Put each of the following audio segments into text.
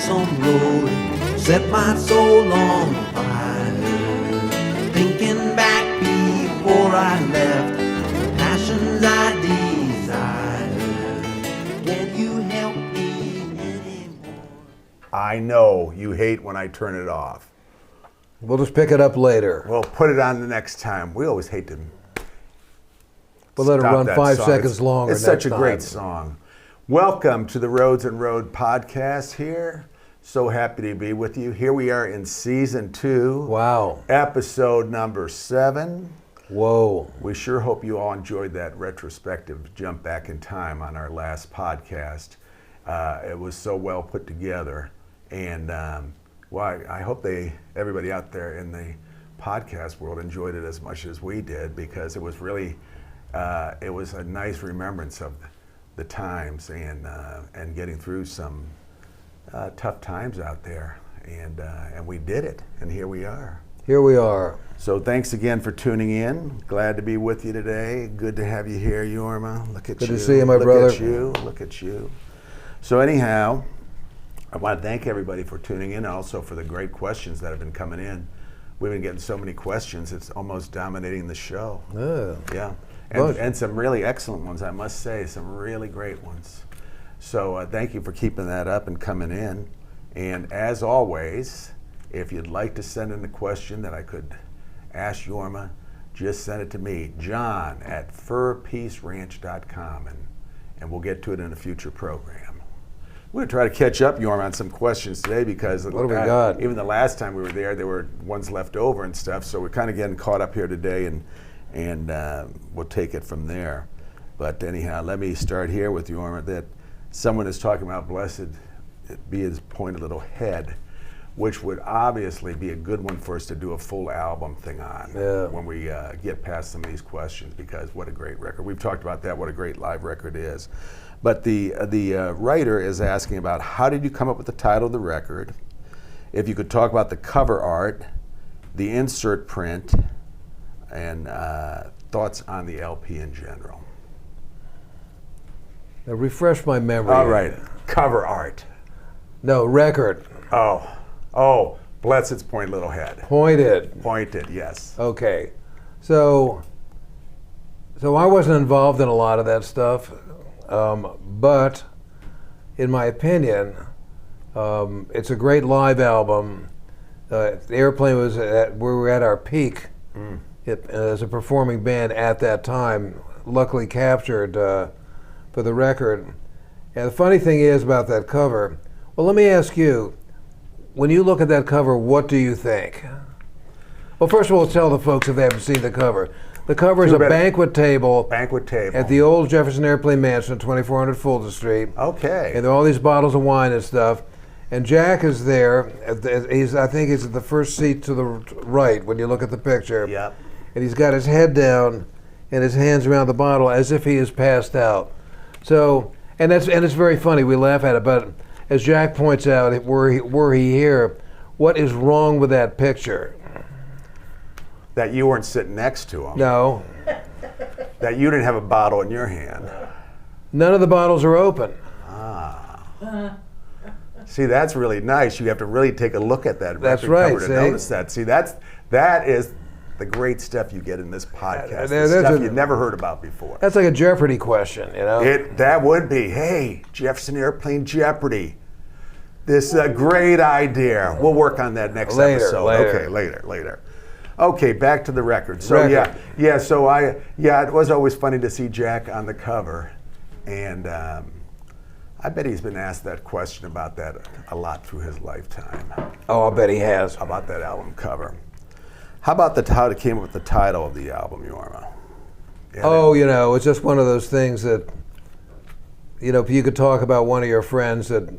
lonesome road set my soul on fire. Thinking back before I left, the passions I desire. Can you help me anymore? I know you hate when I turn it off. We'll just pick it up later. Well, put it on the next time. We always hate to We'll let it stop run that 5 song. seconds longer. It's such a next great time. song. Welcome to the Roads and Road podcast here. So happy to be with you. Here we are in season 2. Wow. Episode number 7. Whoa. We sure hope you all enjoyed that retrospective jump back in time on our last podcast. It was so well put together. And well, I hope everybody out there in the podcast world enjoyed it as much as we did, because it was really, it was a nice remembrance of the times and getting through some tough times out there. And we did it, and here we are. Here we are. So thanks again for tuning in. Glad to be with you today. Good to have you here, Jorma. Look at you. Good to see you, my brother. Look at you. Look at you. So anyhow, I want to thank everybody for tuning in, and also for the great questions that have been coming in. We've been getting so many questions, it's almost dominating the show. Yeah. And some really excellent ones, I must say, some really great ones. So thank you for keeping that up and coming in. And as always, if you'd like to send in a question that I could ask Jorma, just send it to me, john@furpeaceranch.com, and we'll get to it in a future program. We're going to try to catch up, Jorma, on some questions today, because what do we got? Even the last time we were there were ones left over and stuff, so we're kind of getting caught up here today, and we'll take it from there. But anyhow, let me start here with Jorma, that someone is talking about blessed be his pointed little head, which would obviously be a good one for us to do a full album thing on when we get past some of these questions, because what a great record. We've talked about that, what a great live record is. But the writer is asking about, how did you come up with the title of the record? If you could talk about the cover art, the insert print, and thoughts on the LP in general. Now refresh my memory. All right, cover art. No, record. Oh, bless its pointed little head. Pointed. Pointed, yes. Okay. So I wasn't involved in a lot of that stuff. But in my opinion, it's a great live album. The Airplane was we were at our peak as a performing band at that time, luckily captured for the record. And the funny thing is about that cover, well, let me ask you, when you look at that cover, what do you think? Well, first of all, tell the folks if they haven't seen the cover. The cover is a banquet table at the old Jefferson Airplane Mansion, 2400 Fulton Street. Okay. And there are all these bottles of wine and stuff. And Jack is there. I think he's at the first seat to the right when you look at the picture. Yep. And he's got his head down and his hands around the bottle as if he is passed out. So, and it's very funny. We laugh at it, but as Jack points out, were he here, what is wrong with that picture? That you weren't sitting next to him. No. That you didn't have a bottle in your hand. None of the bottles are open. See, that's really nice. You have to really take a look at that That's record right, cover to notice that. See, that is the great stuff you get in this podcast. The stuff you've never heard about before. That's like a Jeopardy question, you know? That would be, hey, Jefferson Airplane Jeopardy. This is a great idea. We'll work on that next episode. Later. Okay, later. Okay, back to the record. So it was always funny to see Jack on the cover, and I bet he's been asked that question about that a lot through his lifetime. Oh, I bet he has. About that album cover. How about how it came up with the title of the album, Jorma? It's just one of those things that, you could talk about one of your friends that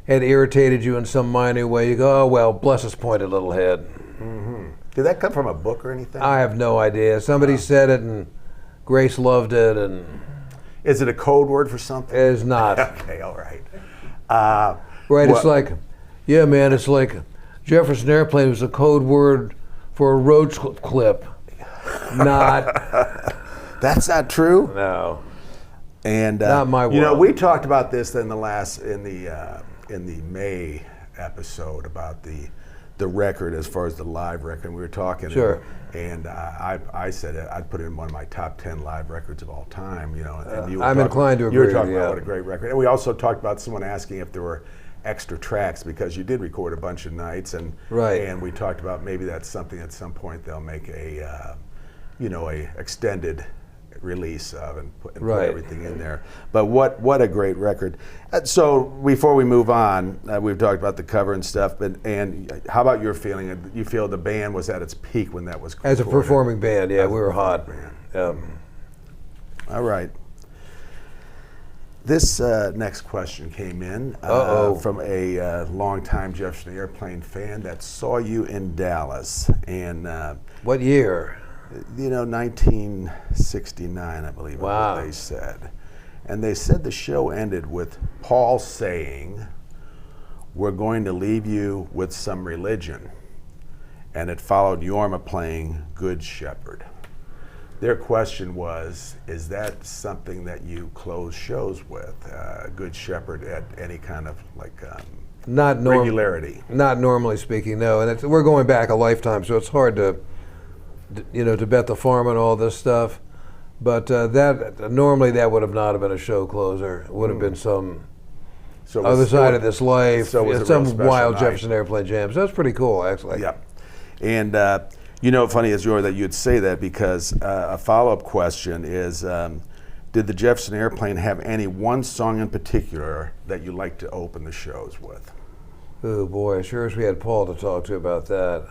had irritated you in some minor way. You go, oh, well, bless his pointed little head. Mm-hmm. Did that come from a book or anything? I have no idea. Somebody said it, and Grace loved it. And is it a code word for something? It is not. Okay, all right. It's like, yeah, man, it's like Jefferson Airplane was a code word for a road clip. Not. That's not true? No. And not my world. We talked about this in the May episode about the record as far as the live record. We were talking, Sure. and I said I'd put it in one of my top 10 live records of all time. You know, and you were I'm talking, inclined to agree. You were talking yeah. about what a great record, and we also talked about someone asking if there were extra tracks because you did record a bunch of nights, and Right. and we talked about maybe that's something at some point they'll make a extended release of and put Right. everything in there. But what a great record. So before we move on, we've talked about the cover and stuff, and how about your feeling? You feel the band was at its peak when that was As a recorded? performing band, yeah, As a we were hot. performing Yeah. All right. This next question came in from a longtime Jefferson Airplane fan that saw you in Dallas, and What year? 1969, I believe, Wow. is what they said. And they said the show ended with Paul saying, "We're going to leave you with some religion." And it followed Jorma playing Good Shepherd. Their question was, is that something that you close shows with, Good Shepherd, at any kind of Not regularity? Not normally speaking, no. And we're going back a lifetime, so it's hard to bet the farm and all this stuff. But that normally that would have not have been a show closer. It would have been some So it was other still- side of this life. so it was a some real special wild night. Jefferson Airplane jams. That's pretty cool, actually. Yeah. And funny as that you'd say that, because a follow-up question is, did the Jefferson Airplane have any one song in particular that you like to open the shows with? Oh boy, sure as we had Paul to talk to about that.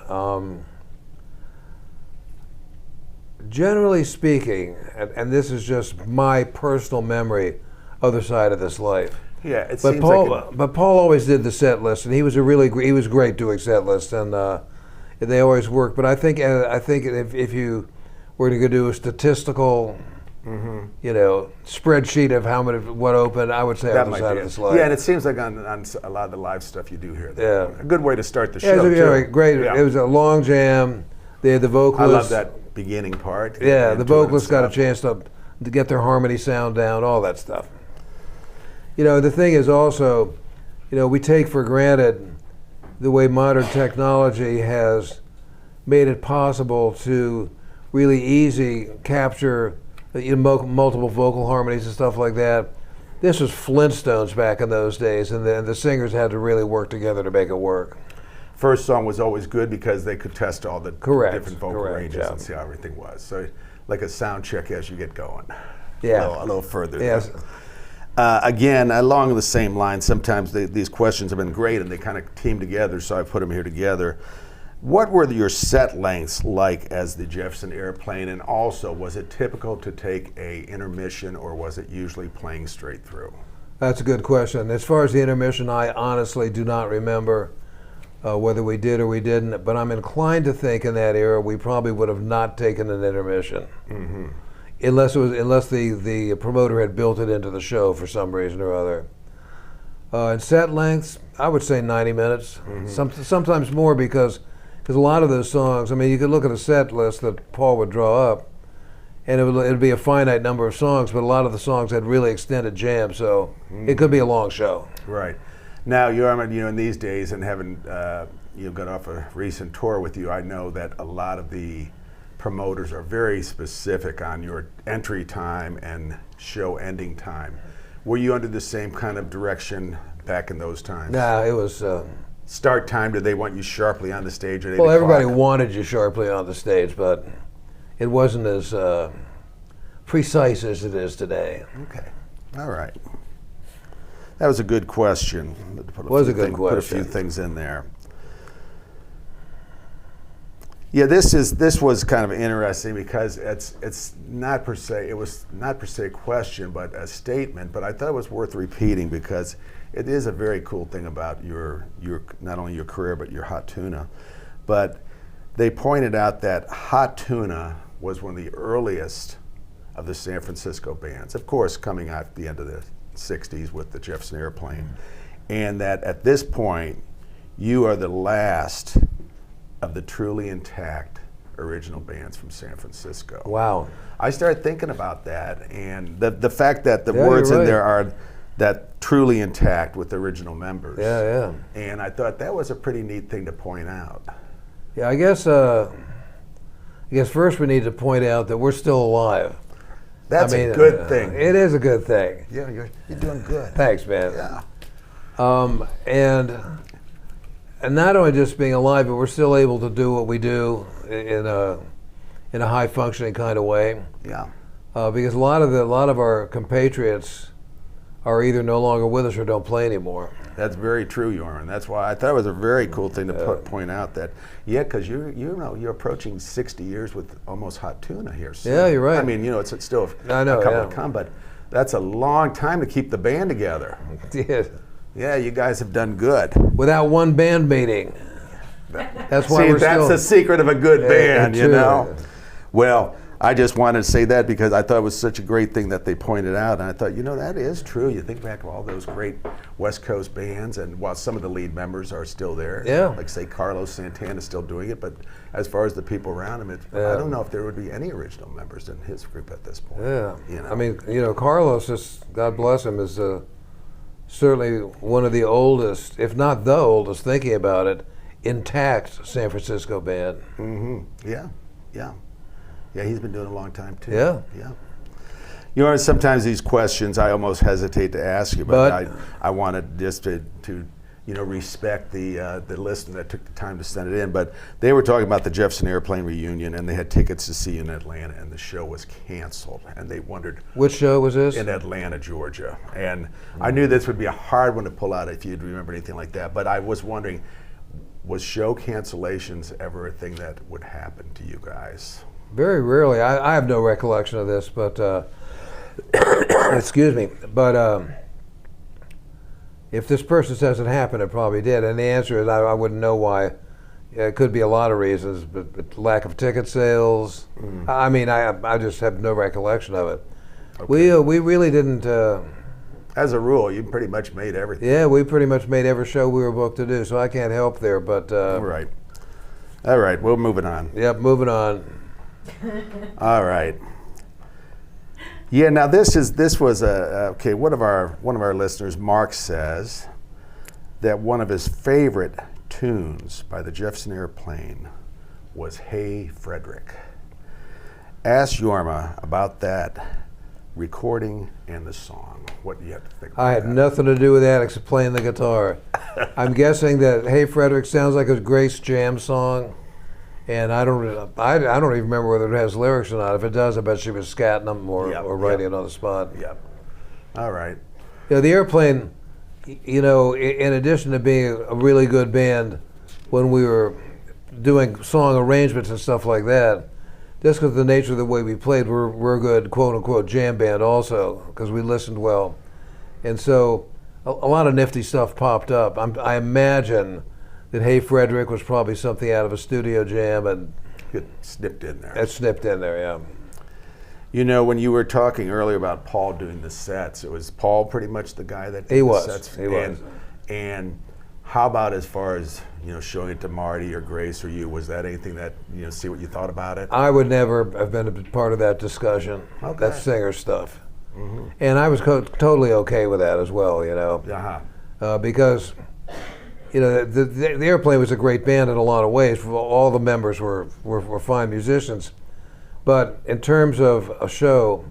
Generally speaking, and this is just my personal memory, other side of this life. Yeah, it But seems Paul, like but Paul always did the set list, and he was he was great doing set lists, and they always worked. But I think if you were to do a statistical, spreadsheet of what opened, I would say that other might side be of it. this life. Yeah, and it seems like on a lot of the live stuff you do here. Yeah. A good way to start the Yeah, show, it was too. great. Yeah. It was a long jam. They had the I vocalists. love that beginning part. Yeah, Into the it vocalists and got a stuff. chance to get their harmony sound down, all that stuff. The thing is also, we take for granted the way modern technology has made it possible to really easy capture multiple vocal harmonies and stuff like that. This was Flintstones back in those days, and the singers had to really work together to make it work. First song was always good because they could test all the Correct, different vocal correct, ranges yeah. and see how everything was. So like a sound check as you get going. Yeah. A little further. Yes. Again, along the same line, sometimes these questions have been great and they kind of team together, so I put them here together. What were your set lengths like as the Jefferson Airplane, and also was it typical to take a intermission, or was it usually playing straight through? That's a good question. As far as the intermission, I honestly do not remember whether we did or we didn't, but I'm inclined to think in that era we probably would have not taken an intermission. Mm-hmm. Unless the promoter had built it into the show for some reason or other. And set lengths, I would say 90 minutes, sometimes more, because a lot of those songs, I mean, you could look at a set list that Paul would draw up, and it'd be a finite number of songs, but a lot of the songs had really extended jams, so it could be a long show. Right. Now, in these days, and having got off a recent tour with you, I know that a lot of the promoters are very specific on your entry time and show ending time. Were you under the same kind of direction back in those times? Nah, it was... Start time, did they want you sharply on the stage at 8 well, o'clock? everybody wanted you sharply on the stage, but it wasn't as precise as it is today. Okay. All right. That was a good question. Put a few things in there. Yeah, this was kind of interesting because it's not per se, it was not per se a question, but a statement, but I thought it was worth repeating because it is a very cool thing about your not only your career but your Hot Tuna. But they pointed out that Hot Tuna was one of the earliest of the San Francisco bands, of course coming out at the end of the 60s with the Jefferson Airplane, and that at this point you are the last of the truly intact original bands from San Francisco. Wow. I started thinking about that, and the fact that the Yeah, words you're in right. there are that truly intact with the original members. Yeah. And I thought that was a pretty neat thing to point out. Yeah, I guess first we need to point out that we're still alive. That's a good thing. It is a good thing. Yeah, you're doing good. Thanks, man. Yeah. And not only just being alive, but we're still able to do what we do in a high functioning kind of way. Yeah. Because a lot of our compatriots are either no longer with us or don't play anymore. That's very true, Jorma. That's why I thought it was a very cool thing to point out that, because you're approaching 60 years with almost hot tuna here soon. Yeah, you're right. I mean, it's still a know, couple to come, but that's a long time to keep the band together. Yeah. Yeah, you guys have done good. Without one band meeting. That's why we're that's still. the secret of a good band, you true. know. Well, I just wanted to say that because I thought it was such a great thing that they pointed out, and I thought, that is true. You think back of all those great West Coast bands, and while some of the lead members are still there, like say Carlos Santana's still doing it, but as far as the people around him, I don't know if there would be any original members in his group at this point. Yeah, I mean, Carlos, God bless him, is certainly one of the oldest, if not the oldest, thinking about it, intact San Francisco band. Mm-hmm. Yeah. Yeah, he's been doing it a long time too. Yeah. Sometimes these questions I almost hesitate to ask you, but I wanted just to respect the listener that took the time to send it in. But they were talking about the Jefferson Airplane reunion, and they had tickets to see you in Atlanta, and the show was canceled, and they wondered which show was this? In Atlanta, Georgia. And I knew this would be a hard one to pull out if you'd remember anything like that. But I was wondering, was show cancellations ever a thing that would happen to you guys? Very rarely. I have no recollection of this, but excuse me. But if this person says it happened, it probably did. And the answer is I wouldn't know why. It could be a lot of reasons, but lack of ticket sales. I mean, I just have no recollection of it. Okay. We really didn't. As a rule, you pretty much made everything. Yeah, we pretty much made every show we were booked to do, so I can't help there. But Right. All right, we're moving on. Yep, moving on. All right. Yeah. Now this was okay. One of our listeners, Mark, says that one of his favorite tunes by the Jefferson Airplane was "Hey Frederick." Ask Jorma about that recording and the song. What do you have to think about I had that? nothing to do with that except playing the guitar. I'm guessing that "Hey Frederick" sounds like a Grace Jam song. And I don't even remember whether it has lyrics or not. If it does, I bet she was scatting them or writing it on the spot. Yep. All right. Yeah, the Airplane, in addition to being a really good band, when we were doing song arrangements and stuff like that, just because of the nature of the way we played, we're a good quote-unquote jam band also, because we listened well. And so a lot of nifty stuff popped up. I imagine that "Hey Frederick" was probably something out of a studio jam, and it snipped in there. It snipped in there, yeah. When you were talking earlier about Paul doing the sets, it was Paul pretty much the guy that did he the was. sets? He was. And how about as far as showing it to Marty or Grace or you? Was that anything that see what you thought about it? I would never have been a part of that discussion. Okay. That's singer stuff, and I was totally okay with that as well. Because. The Airplane was a great band in a lot of ways. All the members were fine musicians. But in terms of a show,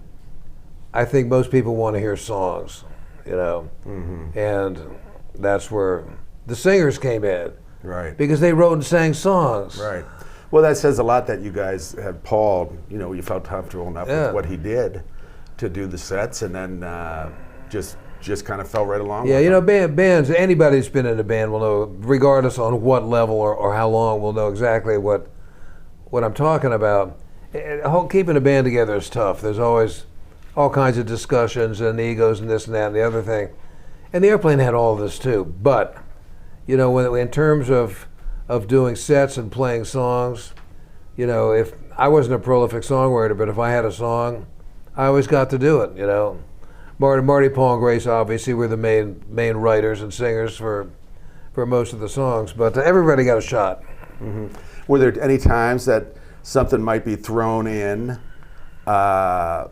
I think most people want to hear songs, And that's where the singers came in. Right. Because they wrote and sang songs. Right. Well, that says a lot that you guys had Paul, you felt comfortable enough with what he did to do the sets, and then just kind of fell right along. Yeah, bands, anybody that's been in a band will know, regardless on what level or how long, will know exactly what I'm talking about. Keeping a band together is tough. There's always all kinds of discussions and egos and this and that and the other thing. And the Airplane had all of this too. But, in terms of doing sets and playing songs, if I wasn't a prolific songwriter, but if I had a song, I always got to do it, Marty, Paul, and Grace obviously were the main writers and singers for most of the songs, but everybody got a shot. Mm-hmm. Were there any times that something might be thrown in? Okay,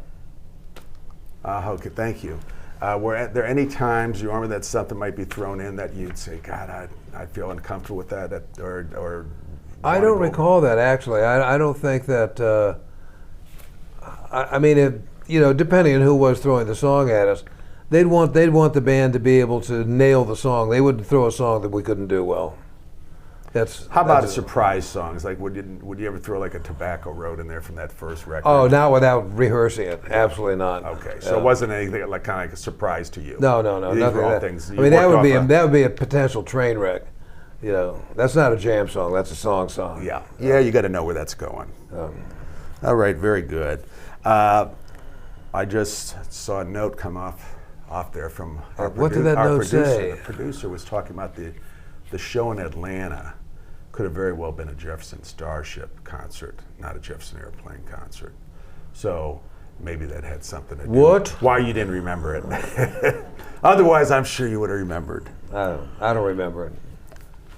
thank you. Were there any times, Jorma, that something might be thrown in that you'd say, God, I feel uncomfortable with that, or I don't recall that, actually. I don't think that, I mean, depending on who was throwing the song at us, they'd want the band to be able to nail the song. They wouldn't throw a song that we couldn't do well. How about surprise songs? Like, would you ever throw like a Tobacco Road in there from that first record? Oh, not without rehearsing it. Absolutely not. Okay, so it wasn't anything like kind of like a surprise to you. No, These nothing were all like that. things. I mean, that would be a potential train wreck. That's not a jam song. That's a song. Yeah, you got to know where that's going. All right, very good. I just saw a note come off there from our what did that note say? The producer was talking about the show in Atlanta. Could have very well been a Jefferson Starship concert, not a Jefferson Airplane concert. So maybe that had something to do with why you didn't remember it. Otherwise, I'm sure you would have remembered. I don't remember it.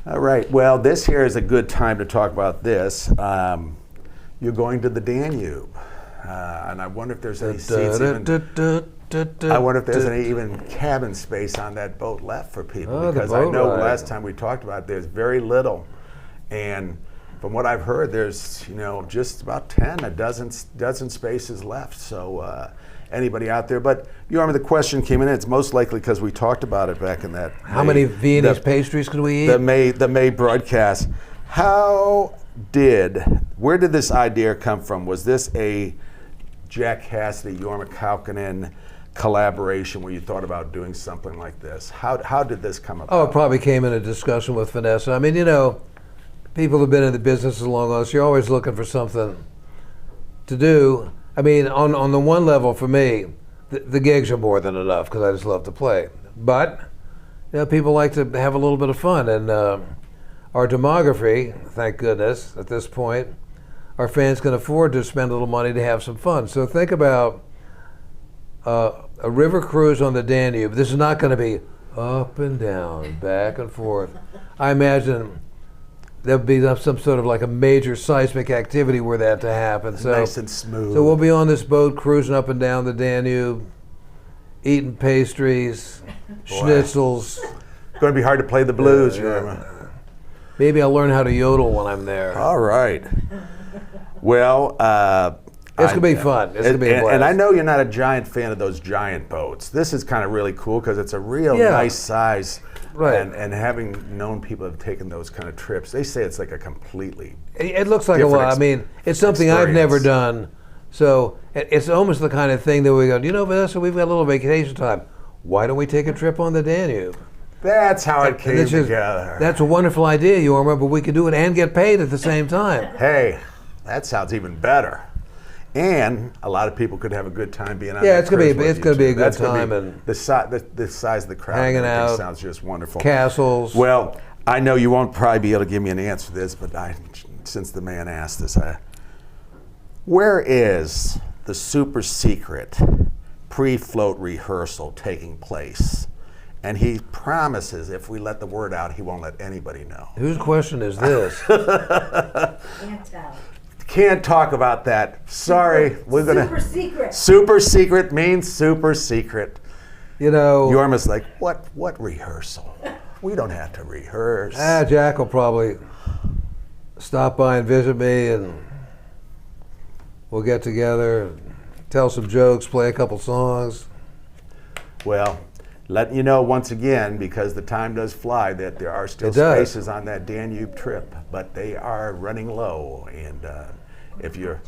All right. Well, this here is a good time to talk about this. You're going to the Danube, and I wonder if there's any seats I wonder if there's any even cabin space on that boat left for people, because I know last time we talked about it, there's very little. And from what I've heard, there's just about a dozen spaces left. So anybody out there? But Jorma, the question came in. It's most likely because we talked about it back in that. How many Viennese pastries could we eat? The May broadcast. Where did this idea come from? Was this a Jack Cassidy, Jorma Kaukonen collaboration where you thought about doing something like this? How did this come about? Oh, it probably came in a discussion with Vanessa. I mean, people who've been in the business as long as us, you're always looking for something to do. I mean, on the one level, for me, the gigs are more than enough because I just love to play. But people like to have a little bit of fun, and our demography, thank goodness, at this point, our fans can afford to spend a little money to have some fun. So think about a river cruise on the Danube. This is not going to be up and down, back and forth. I imagine there'll be some sort of like a major seismic activity were that to happen. So nice and smooth. So we'll be on this boat cruising up and down the Danube, eating pastries, schnitzels. Going to be hard to play the blues, Jorma. Maybe I'll learn how to yodel when I'm there. All right. Well, it's gonna be fun. It's gonna be a blast. And I know you're not a giant fan of those giant boats. This is kind of really cool because it's a real nice size. Right. And having known people who have taken those kind of trips, they say it's like a completely. It looks like a lot. I mean, it's something I've never done. So it's almost the kind of thing that we go, Vanessa, we've got a little vacation time. Why don't we take a trip on the Danube? That's how it came together. That's a wonderful idea, Jorma, but we could do it and get paid at the same time. Hey, that sounds even better. And a lot of people could have a good time being on that it's gonna be a good time, and the size of the crowd hanging out sounds just wonderful. Castles. Well, I know you won't probably be able to give me an answer to this, but since the man asked this, where is the super secret pre-float rehearsal taking place? And he promises if we let the word out, he won't let anybody know. Whose question is this? Can't tell. Can't talk about that. Sorry. Super secret. Super secret means super secret. Jorma's like, what rehearsal? We don't have to rehearse. Jack will probably stop by and visit me, and we'll get together, tell some jokes, play a couple songs. Well, letting you know once again, because the time does fly, that there are still spaces on that Danube trip, but they are running low. And if you're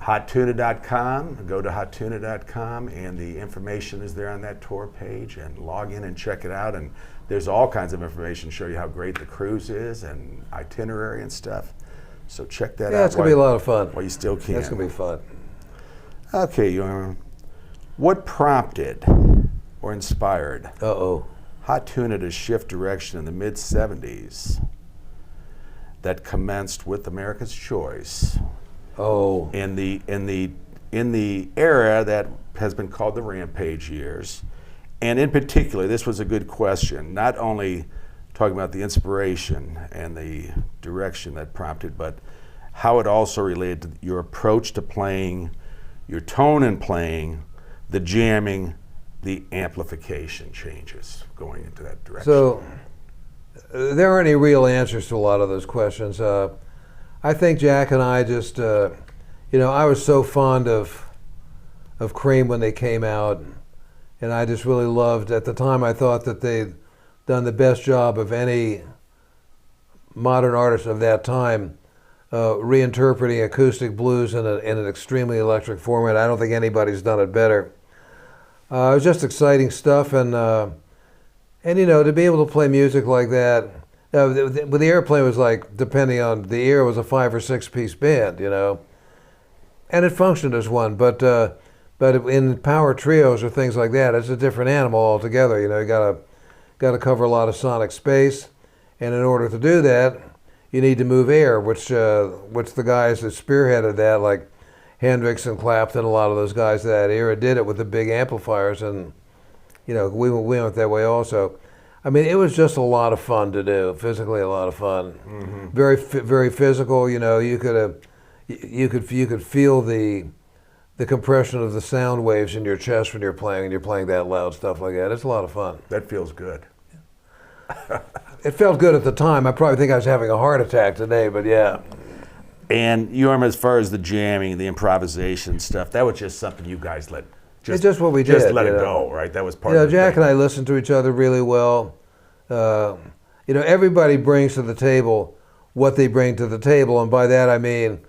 hottuna.com, go to hottuna.com, and the information is there on that tour page, and log in and check it out. And there's all kinds of information, show you how great the cruise is and itinerary and stuff. So check that out. Yeah, it's going to be a lot of fun. While you still can. It's going to be fun. Okay, Jorma. What prompted or inspired Hot Tuna to shift direction in the mid-'70s that commenced with America's Choice? In the era that has been called the Rampage years. And in particular, this was a good question, not only talking about the inspiration and the direction that prompted, but how it also related to your approach to playing, your tone in playing, the jamming, the amplification changes going into that direction? So there aren't any real answers to a lot of those questions. I think Jack and I just, I was so fond of Cream when they came out, and I just really loved. At the time, I thought that they'd done the best job of any modern artist of that time, reinterpreting acoustic blues in an extremely electric format. I don't think anybody's done it better. It was just exciting stuff, and to be able to play music like that. With the Airplane was like, depending on the year, it was a 5 or 6 piece band, and it functioned as one. But in power trios or things like that, it's a different animal altogether. You got to cover a lot of sonic space, and in order to do that, you need to move air, which the guys that spearheaded that, like Hendrix and Clapton, a lot of those guys of that era did it with the big amplifiers, and we went that way also. I mean, it was just a lot of fun to do. Physically, a lot of fun. Mm-hmm. Very physical. You could feel the compression of the sound waves in your chest when you're playing, and you're playing that loud stuff like that. It's a lot of fun. That feels good. It felt good at the time. I probably think I was having a heart attack today, but yeah. And Jorma, as far as the jamming, the improvisation stuff, that was just something you guys let. It's just what we did. Just let it go, right? That was part of it. Jack and I listened to each other really well. Everybody brings to the table what they bring to the table, and by that I mean,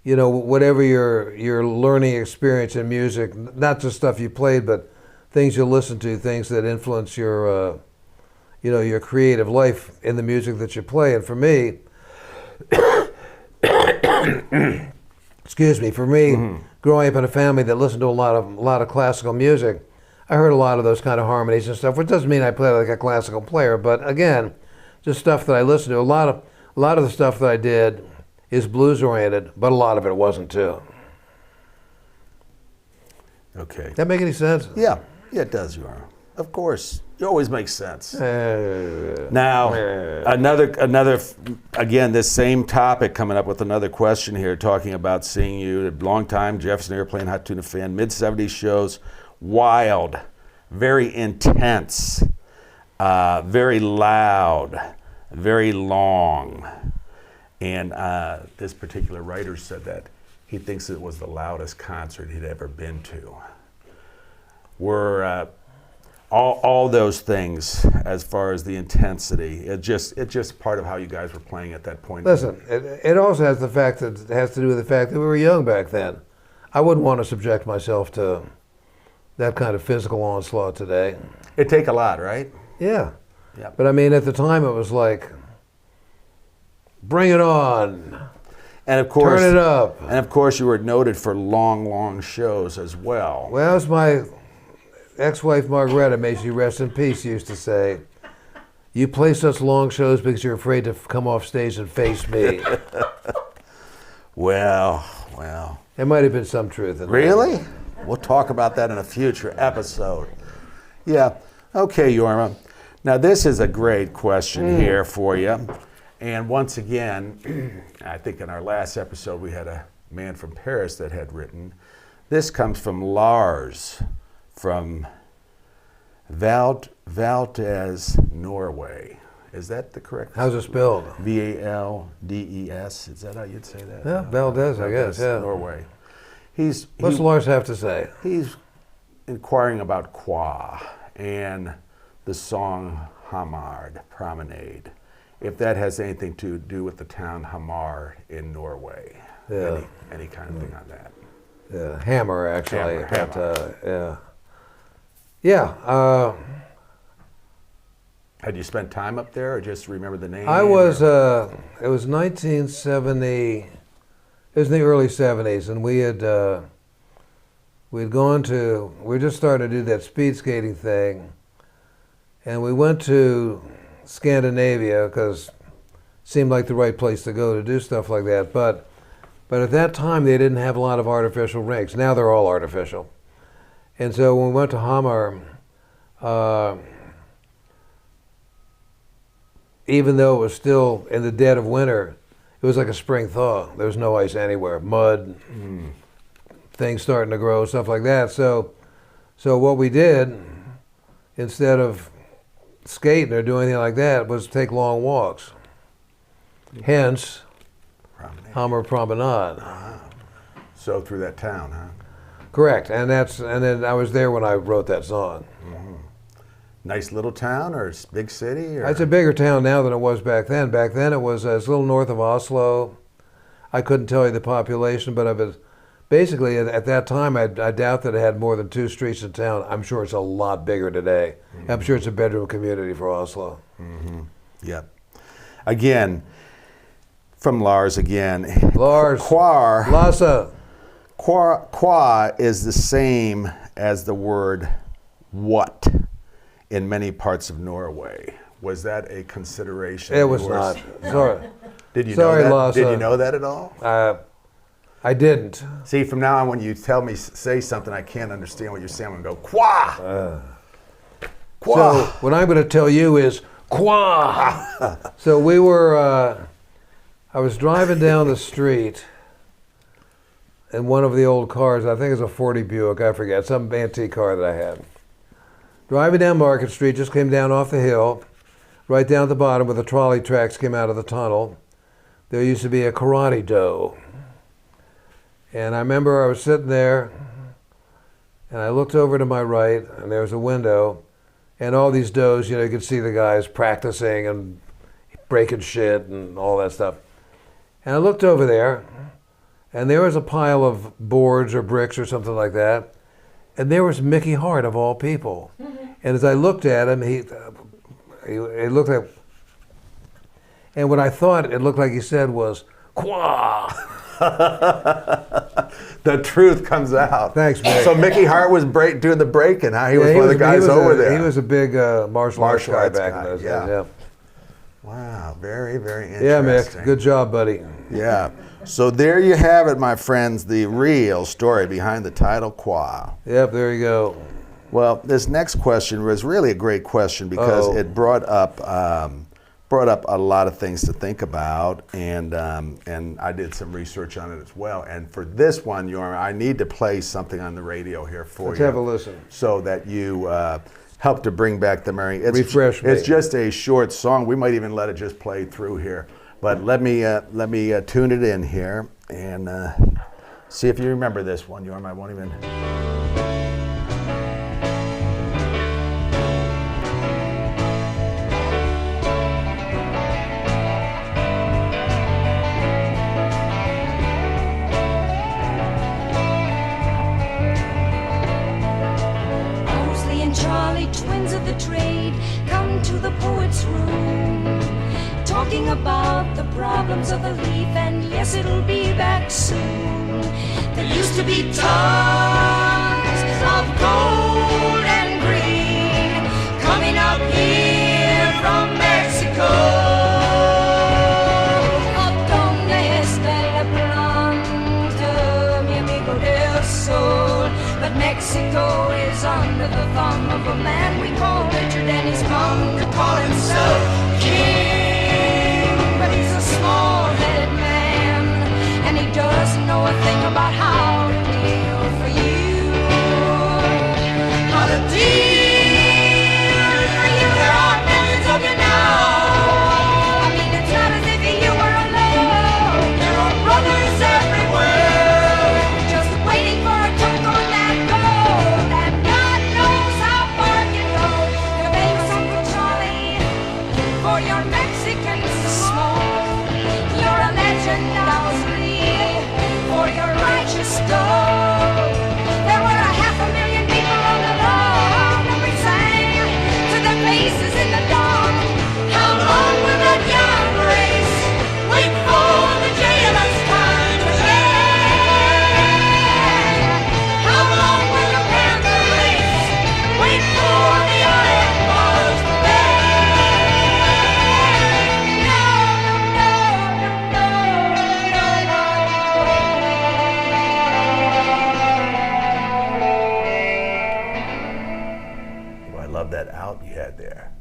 whatever your learning experience in music, not just stuff you played, but things you listen to, things that influence your creative life in the music that you play. And for me, excuse me, mm-hmm. Growing up in a family that listened to a lot of classical music, I heard a lot of those kind of harmonies and stuff, which doesn't mean I play like a classical player, but again, just stuff that I listened to. A lot of the stuff that I did is blues oriented, but a lot of it wasn't too. Okay. That make any sense? Yeah, it does, Jorma. Of course, it always makes sense. Now, another, again, this same topic, coming up with another question here, talking about seeing you, a long time Jefferson Airplane Hot Tuna fan, mid-70s shows, wild, very intense, very loud, very long. And this particular writer said that he thinks it was the loudest concert he'd ever been to. We're all those things, as far as the intensity, it's just part of how you guys were playing at that point. Listen, it also has to do with the fact that we were young back then. I wouldn't want to subject myself to that kind of physical onslaught today. It'd take a lot, right? Yeah. Yeah. But I mean, at the time, it was like, bring it on. And of course, turn it up. And of course, you were noted for long shows as well. Well, as my ex-wife Margaretta, may she rest in peace, used to say, "You play such long shows because you're afraid to come off stage and face me." Well. There might have been some truth in that. Really? We'll talk about that in a future episode. Yeah. Okay, Jorma. Now, this is a great question here for you. And once again, I think in our last episode we had a man from Paris that had written. This comes from Lars from Valdes, Norway. Is that the correct? How's it spelled? Valdes. Is that how you'd say that? Yeah, Valdes, I guess. Yeah. Norway. What's Lars have to say? He's inquiring about Qua and the song Hamard, Promenade. If that has anything to do with the town Hamar in Norway. Yeah. Any kind of thing on that. Yeah, Hammer, actually. Hammer. Yeah. Had you spent time up there, or just remember the name? I was, it was 1970, it was in the early 70s, and we were just starting to do that speed skating thing, and we went to Scandinavia because it seemed like the right place to go to do stuff like that, but at that time they didn't have a lot of artificial rinks. Now they're all artificial. And so when we went to Hamar, even though it was still in the dead of winter, it was like a spring thaw. There was no ice anywhere, mud, things starting to grow, stuff like that. So what we did instead of skating or doing anything like that, was take long walks. Hence, Promenade. Hammer Promenade. So through that town, huh? Correct, and then I was there when I wrote that song. Nice little town or big city? Or? It's a bigger town now than it was back then. Back then it was a little north of Oslo. I couldn't tell you the population, but it was basically at that time I doubt that it had more than 2 streets in town. I'm sure it's a lot bigger today. I'm sure it's a bedroom community for Oslo. Yep. Again, from Lars again. Lars. Quar. Lasse. Qua is the same as the word what in many parts of Norway. Was that a consideration? It was not. Sorry. Did you Sorry, know that? Lasse. Did you know that at all? I didn't. See, from now on, when you tell me say something I can't understand what you're saying, I'm gonna go qua. Qua. So what I'm going to tell you is qua. So we were. I was driving down the street in one of the old cars. I think it was a 40 Buick. I forget, some antique car that I had. Driving down Market Street, just came down off the hill, right down at the bottom where the trolley tracks came out of the tunnel. There used to be a karate do. And I remember I was sitting there, and I looked over to my right, and there was a window, and all these does, you could see the guys practicing and breaking shit and all that stuff. And I looked over there, and there was a pile of boards or bricks or something like that, and there was Mickey Hart of all people. And as I looked at him, he looked like, and what I thought it looked like he said was, "Qua." The truth comes out. Thanks, Mick. So Mickey Hart was doing the breaking, huh? He was Yeah, one of the guys over there. He was a big martial arts guy back in those days. Yeah. Wow, very, very Yeah, interesting. Mick. Good job, buddy. Yeah. So there you have it, my friends, the real story behind the title Qua. Yep, there you go. Well, this next question was really a great question because it brought up a lot of things to think about, and I did some research on it as well. And for this one, Jorma, I need to play something on the radio here for Let's you. have a listen. So that you help to bring back the memory. Refresh me. It's just a short song. We might even let it just play through here. But let me tune it in here and see if you remember this one, Jorma. I won't even. Twins of the trade come to the poet's room, talking about the problems of the leaf, and yes, it'll be back soon. There used to be tons of gold and green coming out here from Mexico. Up donde está la planta, mi amigo del sol. But Mexico is under the thumb of a man we call Richard, and he's come to call himself king. But he's a small-headed man, and he doesn't know a thing about how to deal for you. How to deal for you. There are millions of you now. I mean, it's not as if you were alone. There are brothers everywhere, just waiting for a toke on that gold. And God knows how far you go. Your thanks, Uncle Charlie, for your Mexican smoke. You're a legend, Owsley, for your righteous dog. There were 500,000 people on the lawn, and we sang to their faces in the dawn. How long will that young race wait for the jailers' time to end? How long will the panther race wait for the iron bars to bend? No, no, no, Oh, I love that out you had there.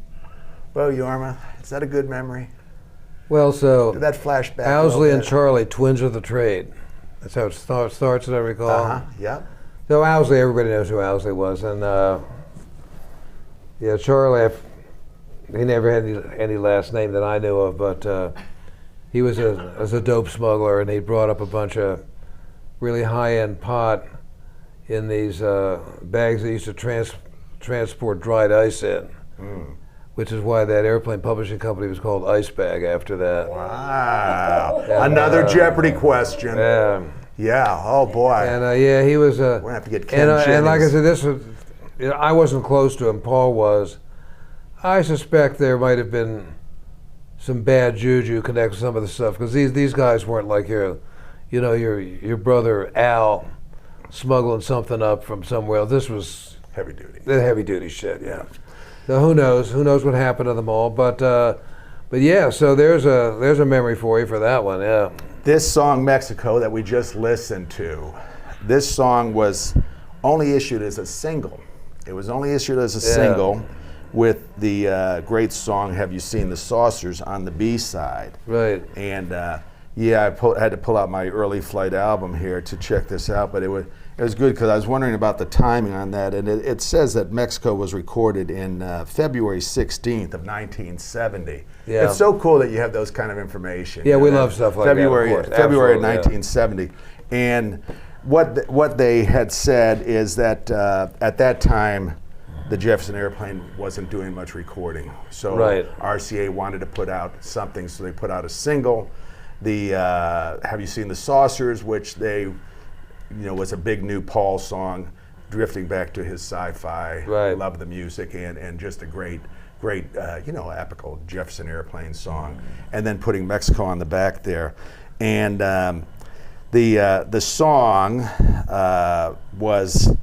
Well, Jorma, is that a good memory? Well, so Did that flash back? a Owsley little and bit? Charlie, twins of the trade. That's how it starts, as I recall. Yep. So Owsley, everybody knows who Owsley was, and Yeah, Charlie, he never had any last name that I knew of, but he was a dope smuggler, and he brought up a bunch of really high-end pot in these bags they used to transport dried ice in, which is why that airplane publishing company was called Ice Bag after that. Wow. Another Jeopardy question. Yeah. Yeah. Oh boy. And yeah, he was. We're gonna have to get Ken and like I Jennings. said, this was. I wasn't close to him. Paul was. I suspect there might have been some bad juju connected with some of the stuff, because these guys weren't like your brother Al smuggling something up from somewhere else. This was Heavy duty. the heavy duty shit. Yeah. So who knows? Who knows what happened to them all? But yeah. So there's a memory for you for that one. Yeah. This song, Mexico, that we just listened to, this song was only issued as a single. It was only issued as a single with the great song, Have You Seen the Saucers, on the B-side. Right. And yeah, I had to pull out my Early Flight album here to check this out, but it was good because I was wondering about the timing on that, and it says that Mexico was recorded in February 16th of 1970. Yeah. It's so cool that you have those kind of information. Yeah, you know, we that love stuff like February, that, of course. February of Absolutely, 1970. And what they had said is that at that time, the Jefferson Airplane wasn't doing much recording. So RCA wanted to put out something, so they put out a single. The Have You Seen the Saucers, which they, was a big new Paul song, drifting back to his sci-fi, love the music, and just a great, epical Jefferson Airplane song. And then putting Mexico on the back there. And the song was,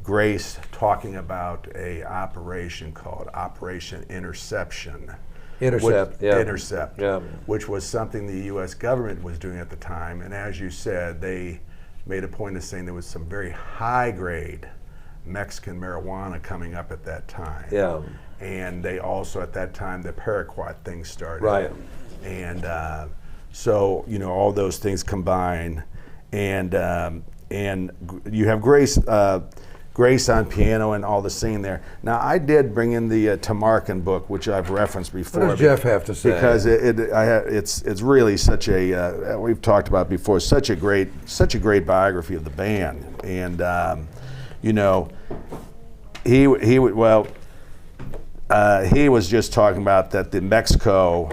Grace talking about a operation called Operation Interception. Intercept, which was something the U.S. government was doing at the time. And as you said, they made a point of saying there was some very high-grade Mexican marijuana coming up at that time. Yeah. And they also, at that time, the paraquat thing started. Right. And so, all those things combine. And you have Grace on piano and all the singing there. Now, I did bring in the Tamarkin book, which I've referenced before. What does Jeff have to say? Because it's really such a we've talked about before, such a great biography of the band. And he was just talking about that the Mexico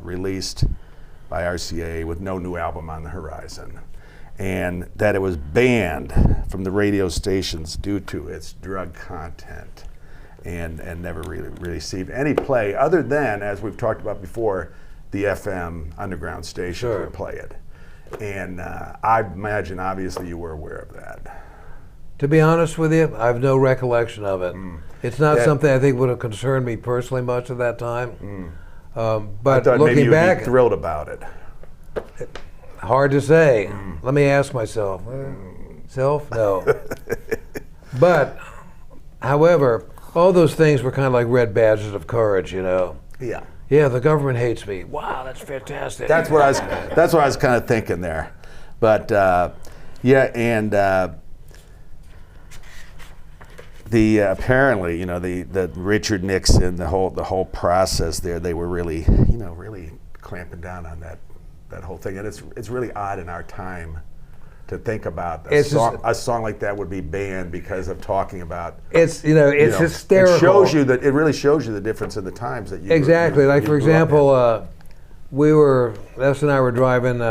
released by RCA with no new album on the horizon, and that it was banned from the radio stations due to its drug content, and never really received any play other than, as we've talked about before, the FM underground stations would play it. And I imagine, obviously, you were aware of that. To be honest with you, I have no recollection of it. It's not something I think would have concerned me personally much at that time. But I thought looking maybe you'd back, be thrilled about it. hard to say. Let me ask myself. Self? No. But, however, all those things were kind of like red badges of courage, Yeah. Yeah, the government hates me. Wow, that's fantastic. That's what I was kind of thinking there. But and the apparently, the Richard Nixon, the whole process there, they were really clamping down on that whole thing. And it's really odd in our time to think about a song like that would be banned because of talking about. It's hysterical. It really shows you the difference in the times that you. Exactly. You like for example, Les and I were driving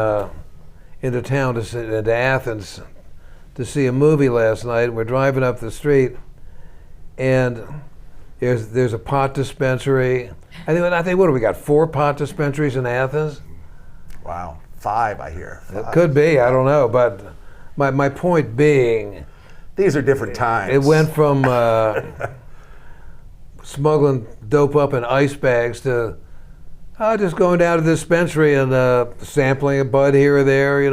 into town into Athens to see a movie last night. We're driving up the street, and there's a pot dispensary. I think what do we got? 4 pot dispensaries in Athens. Wow, 5 I hear. 5. It could be. I don't know. But my point being, these are different times. It went from smuggling dope up in ice bags to just going down to the dispensary and sampling a bud here or there,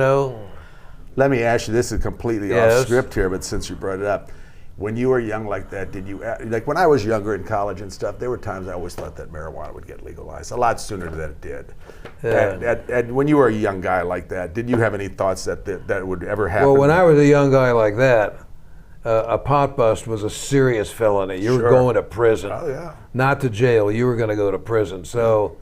Let me ask you, this is completely off script here, but since you brought it up, when you were young like that, did you, like when I was younger in college and stuff, there were times I always thought that marijuana would get legalized a lot sooner than it did. Yeah. And when you were a young guy like that, did you have any thoughts that would ever happen? Well, when I was a young guy like that, a pot bust was a serious felony. You were Sure. going to prison. Oh, yeah. Not to jail. You were going to go to prison. So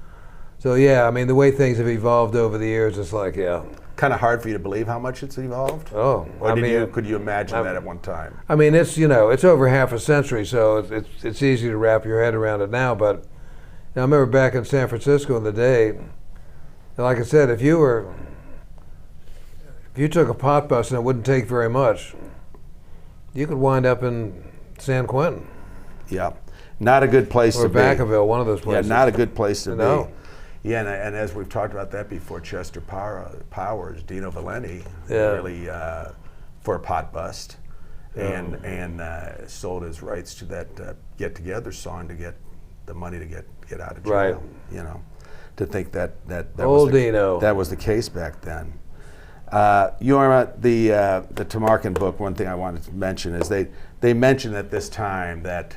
yeah, I mean, the way things have evolved over the years, it's like, yeah. Kind of hard for you to believe how much it's evolved? Oh, Or I mean, could you imagine that at one time? I mean, it's it's over half a century, so it's easy to wrap your head around it now. But I remember back in San Francisco in the day, like I said, if you took a pot bust and it wouldn't take very much, you could wind up in San Quentin Yeah. Not a good place or to be. Vacaville, one of those places. Yeah, not a good place to No. be. Yeah, and as we've talked about that before, Chester Powers, Dino Valenti, Yeah. really for a pot bust, and sold his rights to that Get Together song to get the money to get out of jail. Right. You know, to think that Old was Dino. that was the case back then. Jorma, the Tamarkin book. One thing I wanted to mention is they mentioned at this time that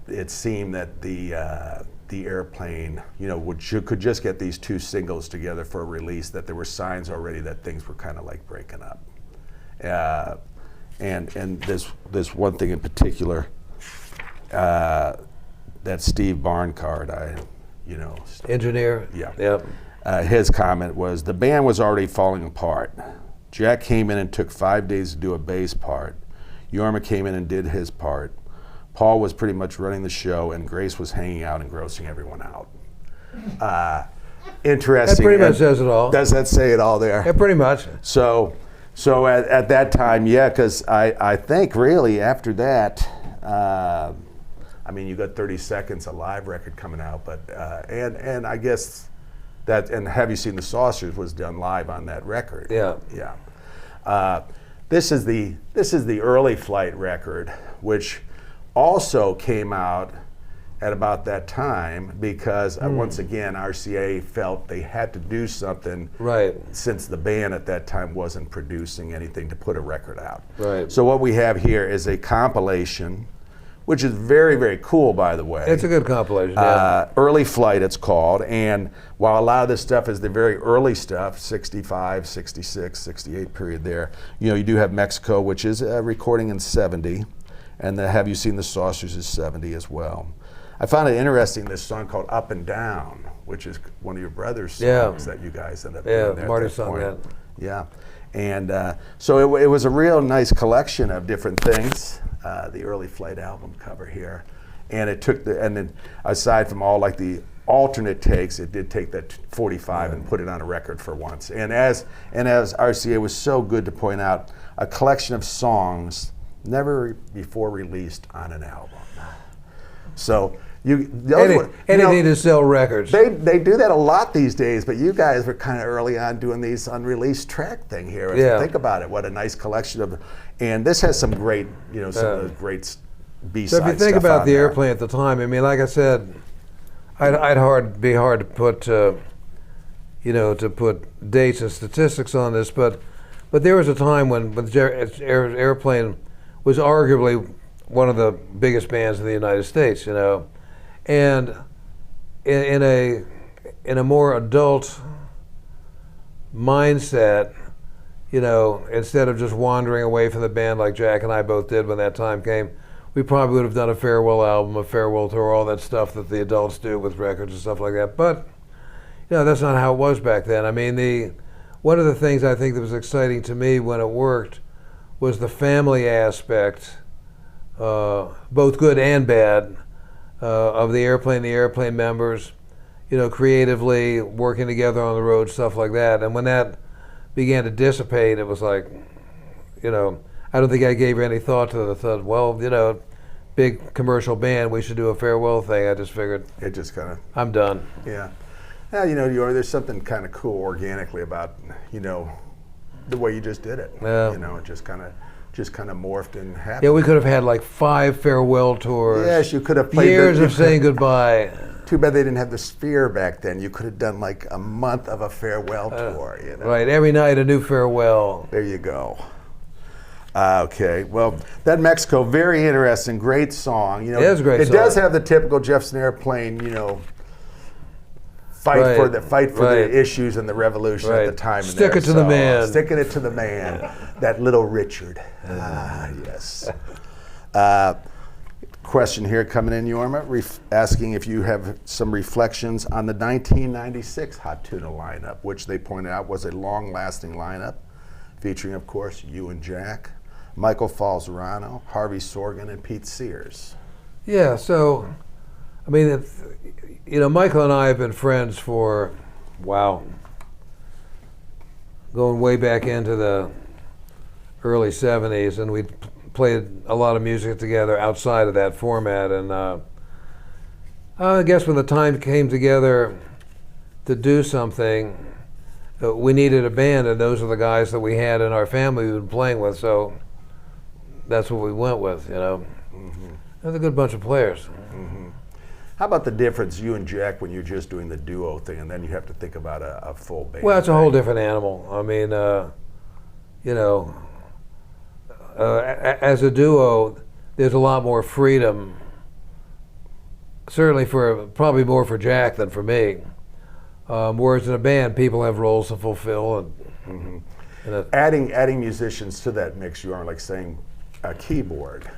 it seemed that the airplane, could just get these two singles together for a release, that there were signs already that things were kind of like breaking up. And there's one thing in particular, that Steve Barncard, Engineer. Yeah. Yep. His comment was, the band was already falling apart. Jack came in and took 5 days to do a bass part. Jorma came in and did his part. Paul was pretty much running the show, and Grace was hanging out and grossing everyone out. Interesting. That pretty much says it all. Does that say it all there? Yeah, pretty much. So at that time, yeah, because I think really after that, you got 30 Seconds, a live record coming out, but and I guess that, and Have You Seen the Saucers was done live on that record. Yeah. Yeah. This is the Early Flight record, which also came out at about that time because once again RCA felt they had to do something, Right. since the band at that time wasn't producing anything to put a record out. Right. So what we have here is a compilation, which is very, very cool, by the way. It's a good compilation. Yeah. Early Flight, it's called, and while a lot of this stuff is the very early stuff, 65, 66, 68 period there, you do have Mexico, which is a recording in 70, and the Have You Seen the Saucers is 70 as well. I found it interesting, this song called Up and Down, which is one of your brother's songs that you guys ended up doing there. Marty at that sung point. that. Yeah, and so it was a real nice collection of different things. The Early Flight album cover here, and it took and then aside from all like the alternate takes, it did take that 45 and put it on a record for once. And as RCA was so good to point out, a collection of songs never before released on an album. So anything to sell records. They do that a lot these days, but you guys were kind of early on doing these unreleased track thing here. Yeah. Think about it, what a nice collection of, and this has some great, some of those great B-side So if you think stuff about on the there. airplane at the time, like I said, I'd be hard to put, to put dates and statistics on this, but there was a time when Airplane was arguably one of the biggest bands in the United States, and in a more adult mindset, instead of just wandering away from the band like Jack and I both did when that time came, we probably would have done a farewell album, a farewell tour, all that stuff that the adults do with records and stuff like that. But that's not how it was back then. One of the things I think that was exciting to me when it worked was the family aspect, both good and bad, of the airplane members, creatively working together on the road, stuff like that. And when that began to dissipate, it was like, I don't think I gave any thought to it. I thought, well, big commercial band, we should do a farewell thing. I just figured, It just kind of, I'm done. yeah. Now, there's something kind of cool organically about, the way you just did it. Yeah. It just kind of morphed and happened. Yeah, we could have had like 5 farewell tours. Yes, you could have played years of saying goodbye. Too bad they didn't have the Sphere back then. You could have done like a month of a farewell tour. Right, every night a new farewell. There you go. Okay, well, that Mexico, very interesting, great song. It is a great It song. does have the typical Jefferson Airplane, fight for Right. the issues and the revolution at the Right. time. Stick it to the man. Sticking it to the man. That little Richard. Yes. Question here coming in, Jorma, asking if you have some reflections on the 1996 Hot Tuna lineup, which they pointed out was a long-lasting lineup, featuring, of course, you and Jack, Michael Falzerano, Harvey Sorgan, and Pete Sears. Yeah, so, I mean, Michael and I have been friends for, wow, going way back into the early 70s, and we played a lot of music together outside of that format. And I guess when the time came together to do something, we needed a band, and those are the guys that we had in our family we've been playing with, so that's what we went with, They're a good bunch of players. How about the difference, you and Jack, when you're just doing the duo thing, and then you have to think about a full band? Well, it's a whole different animal. I mean, as a duo, there's a lot more freedom. Certainly probably more for Jack than for me. Whereas in a band, people have roles to fulfill. And adding musicians to that mix, you aren't like saying a keyboard,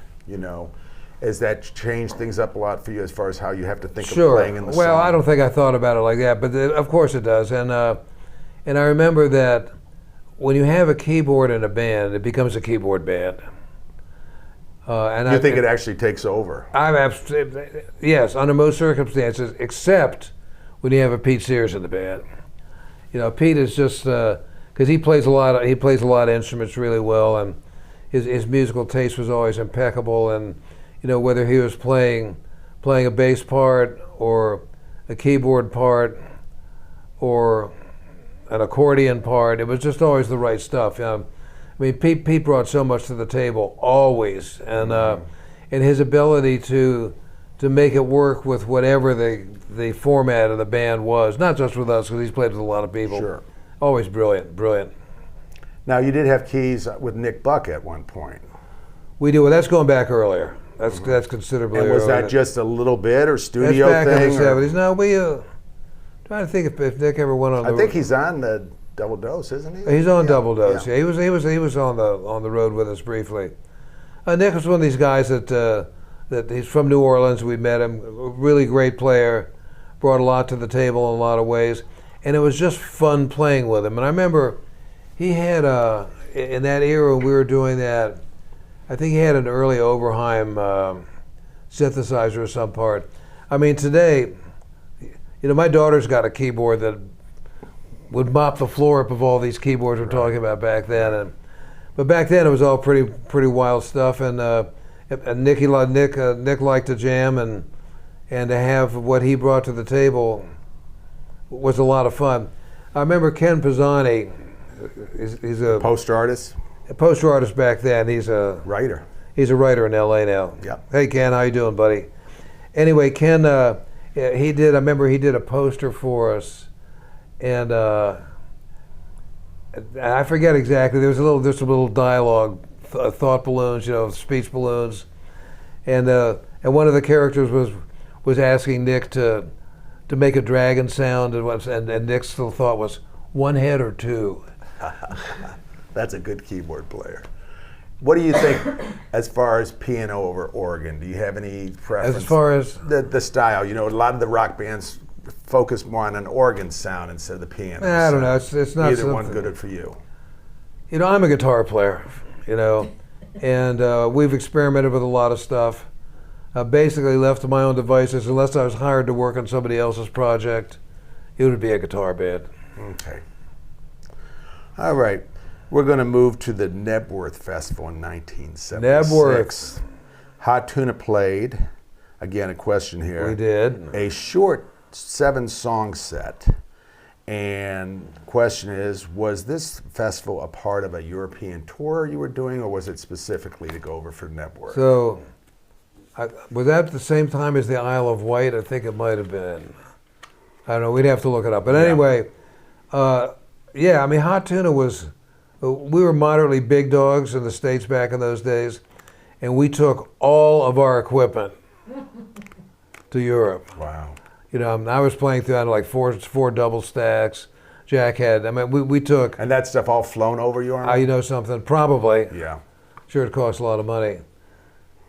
Has that changed things up a lot for you as far as how you have to think of playing in the song? Well, I don't think I thought about it like that, but of course it does. And I remember that when you have a keyboard in a band, it becomes a keyboard band. You think it actually takes over? Yes, under most circumstances, except when you have a Pete Sears in the band. Pete is just because he plays a lot of instruments really well, and his musical taste was always impeccable. And whether he was playing a bass part or a keyboard part or an accordion part, it was just always the right stuff. Pete brought so much to the table always, and his ability to make it work with whatever the format of the band was, not just with us, because he's played with a lot of people. Sure. Always brilliant. Now, you did have keys with Nick Buck at one point. We do. Well, that's going back earlier. That's considerably earlier. And was that just a little bit or studio that's back thing? in the 70s. No, we trying to think if Nick ever went on. I think he's on the Double Dose, isn't he? He's on Double Dose. Yeah, he was on the road with us briefly. Nick was one of these guys that he's from New Orleans. We met him. A really great player, brought a lot to the table in a lot of ways, and it was just fun playing with him. And I remember he had in that era when we were doing that, I think he had an early Oberheim synthesizer or some part. I mean, today, my daughter's got a keyboard that would mop the floor up of all these keyboards we're talking about back then. But back then it was all pretty wild stuff, and Nick liked to jam, and to have what he brought to the table was a lot of fun. I remember Ken Pisani. He's a poster artist. A poster artist back then. He's a writer. He's a writer in L.A. now. Yep. Hey Ken, how you doing, buddy? Anyway, Ken, I remember he did a poster for us, and I forget exactly. There's a little dialogue, thought balloons, speech balloons, and one of the characters was asking Nick to make a dragon sound, and Nick's little thought was, one head or two. That's a good keyboard player. What do you think as far as piano over organ? Do you have any preference? As far as the style, a lot of the rock bands focus more on an organ sound instead of the piano. I don't know. It's not either one good for you. I'm a guitar player, and we've experimented with a lot of stuff. Basically, left to my own devices, unless I was hired to work on somebody else's project, it would be a guitar band. Okay. All right. We're going to move to the Nebworth Festival in 1976. Nebworth. Hot Tuna played. Again, a question here. We did. A short 7-song set. And question is, was this festival a part of a European tour you were doing, or was it specifically to go over for Nebworth? So, was that at the same time as the Isle of Wight? I think it might have been. I don't know. We'd have to look it up. But anyway, Hot Tuna was... We were moderately big dogs in the States back in those days, and we took all of our equipment to Europe. Wow. You know, I was playing through like four double stacks. Jack had. I mean, we took. And that stuff all flown over Jorma? You know something? Probably. Yeah. Sure, it costs a lot of money.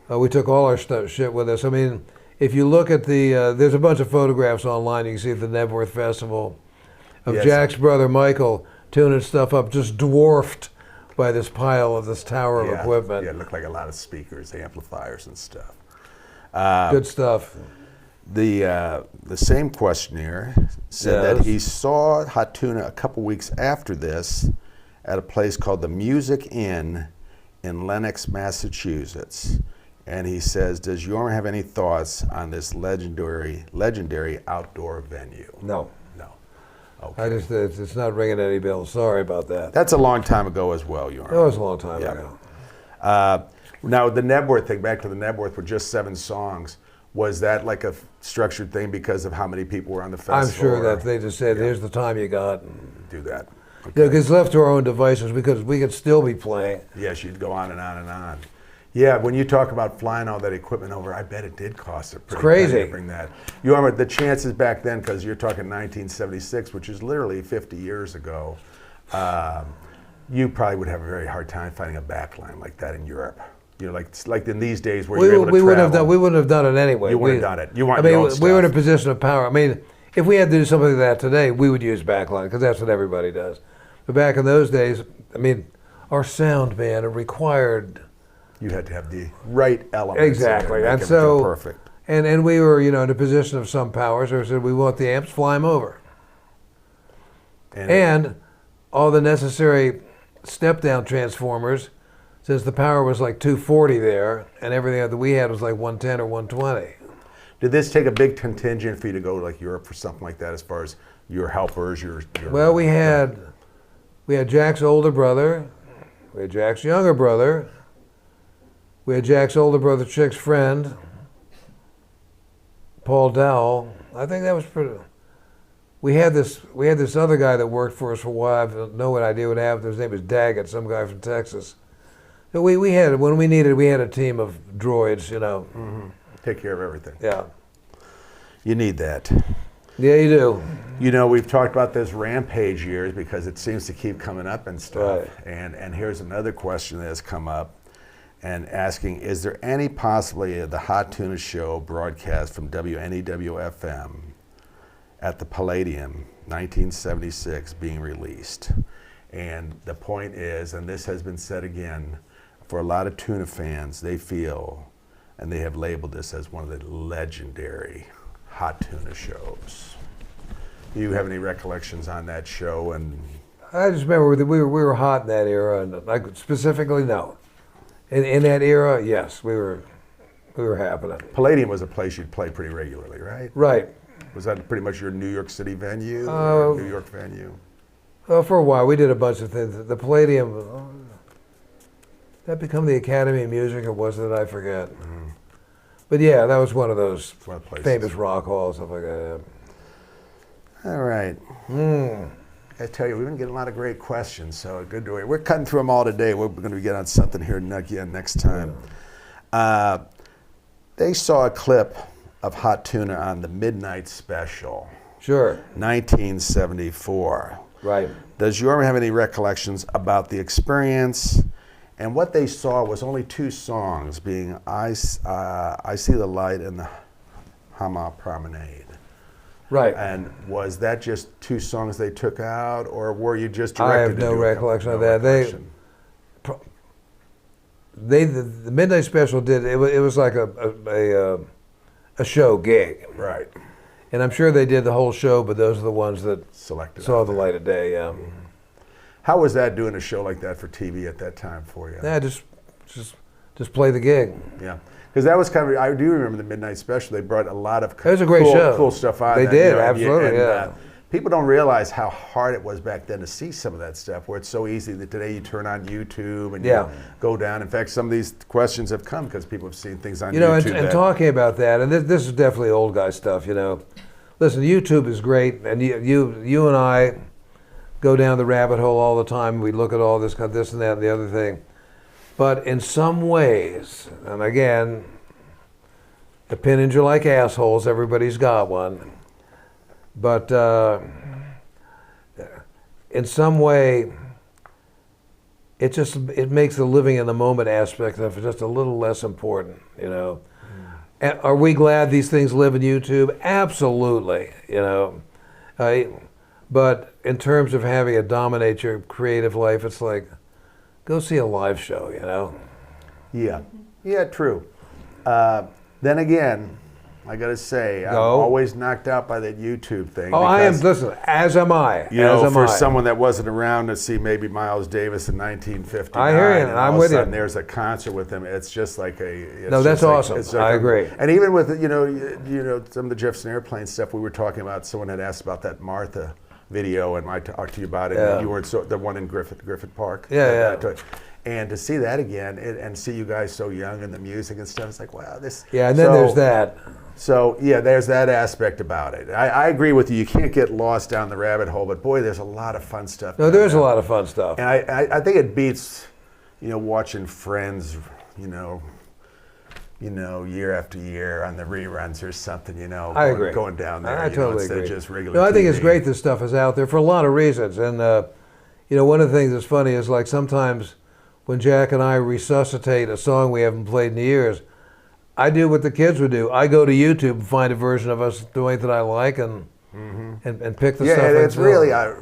We took all our shit with us. I mean, if you look at there's a bunch of photographs online. You can see at the Nebworth Festival of Yes. Jack's brother Michael tuning stuff up, just dwarfed by this pile of this tower of equipment. Yeah, it looked like a lot of speakers, amplifiers, and stuff. Good stuff. The same questionnaire said Yes. that he saw Hot Tuna a couple weeks after this at a place called the Music Inn in Lenox, Massachusetts. And he says, does Jorma have any thoughts on this legendary outdoor venue? No. No. Okay. It's not ringing any bells. Sorry about that. That's a long time ago as well, Jorma. That was a long time Yeah. ago. Now, the Nebworth thing, back to the Nebworth with just 7 songs, was that like a structured thing because of how many people were on the festival? I'm sure or that they just said, here's the time you got. do that? Yeah, because left to our own devices, because we could still be playing. Yes, you'd go on and on and on. Yeah, when you talk about flying all that equipment over, I bet it did cost a pretty crazy. penny to bring that. You remember the chances back then, because you're talking 1976, which is literally 50 years ago, you probably would have a very hard time finding a backline like that in Europe. You know, like in these days where you're able to we travel. wouldn't have done it anyway. You wouldn't have done it. You want I mean, your own we were in a stuff. position of power. I mean, if we had to do something like that today, we would use backline because that's what everybody does. But back in those days, I mean, our sound man required You had to have the right elements. exactly, and and make so everything perfect. and we were in a position of some power. So we said we want the amps, fly them over, and all the necessary step down transformers. Since the power was like 240 there, and everything that we had was like 110 or 120. did this take a big contingent for you to go to like Europe for something like that, as far as your helpers, your Well, we had Jack's older brother, we had Jack's younger brother, we had Jack's older brother Chick's friend, Paul Dowell. I think that was pretty. We had this other guy that worked for us for a while. I have no idea what happened. His name was Daggett, some guy from Texas. So we had, when we needed, we had a team of droids, you know. Mm-hmm. Take care of everything. Yeah. You need that. Yeah, you do. You know, we've talked about this Rampage years because it seems to keep coming up and stuff. Right. And here's another question that has come up, and asking, is there any possibility of the Hot Tuna Show broadcast from WNEW-FM at the Palladium, 1976, being released? And the point is, and this has been said again, for a lot of tuna fans, they feel, and they have labeled this as one of the legendary hot tuna shows. Do you have any recollections on that show? And I just remember that we were hot in that era, and like specifically, no. In that era, yes, we were happening. Palladium was a place you'd play pretty regularly, right? Right. Was that pretty much your New York City venue, or New York venue? Well, for a while, we did a bunch of things. The Palladium, that become the Academy of Music, or was it? I forget. Mm-hmm. But yeah, that was one of those One of the places. famous rock halls, stuff like that. All right. I tell you, we've been getting a lot of great questions, so good to hear. We're cutting through them all today. We're going to get on something here again next time. They saw a clip of Hot Tuna on the Midnight Special, Sure. 1974. Right. Does Jorma have any recollections about the experience? And what they saw was only 2 songs, being I See the Light and the Hama Promenade. Right. And was that just 2 songs they took out, or were you just I directed have to no do recollection of no that. recollection? The Midnight Special did it was like a show gig, Right. and I'm sure they did the whole show, but those are the ones that Selected. saw out the there. light of day. Yeah. How was that doing a show like that for TV at that time for you? Yeah, just play the gig. Yeah. Because that was kind of, I do remember the Midnight Special. They brought a lot of It was a great cool, show. cool stuff on. They that, did, you know, absolutely, and, yeah. People don't realize how hard it was back then to see some of that stuff, where it's so easy that today you turn on YouTube and Yeah. you go down. In fact, some of these questions have come because people have seen things on You know, YouTube. and that- talking about that, and this is definitely old guy stuff. You know, listen, YouTube is great, and you and I go down the rabbit hole all the time. We look at all this and that and the other thing. But in some ways, and again, opinions are like assholes. Everybody's got one. but in some way, it makes the living in the moment aspect of it just a little less important, you know. And are we glad these things live in YouTube? Absolutely, you know. But in terms of having it dominate your creative life, it's like, go see a live show, you know. Yeah, true. Then again, I gotta say, I'm Go. always knocked out by that YouTube thing. Oh, I am. because, Listen, as am I. You know, as am for I. someone that wasn't around to see maybe Miles Davis in 1959, I hear you, and I'm all with of you. a sudden there's a concert with him. It's just like a. No, that's awesome. I agree. And even with you know some of the Jefferson Airplane stuff we were talking about. Someone had asked about that Martha video, and I talked to you about it. Yeah. And you weren't the one in Griffith Park. Yeah. And to see that again, and see you guys so young and the music and stuff, it's like, wow, this. Yeah, and then there's that. So yeah, there's that aspect about it. I agree with you. You can't get lost down the rabbit hole, but boy, there's a lot of fun stuff. No, there's a lot of fun stuff. And I think it beats, you know, watching Friends, you know, year after year on the reruns or something, you know. I agree. Going down there. I totally instead agree. of just regular No, I think it's TV. great this stuff is out there for a lot of reasons. And, you know, one of the things that's funny is like sometimes when Jack and I resuscitate a song we haven't played in years, I do what the kids would do. I go to YouTube and find a version of us doing it that I like and pick the Yeah, stuff. and it's and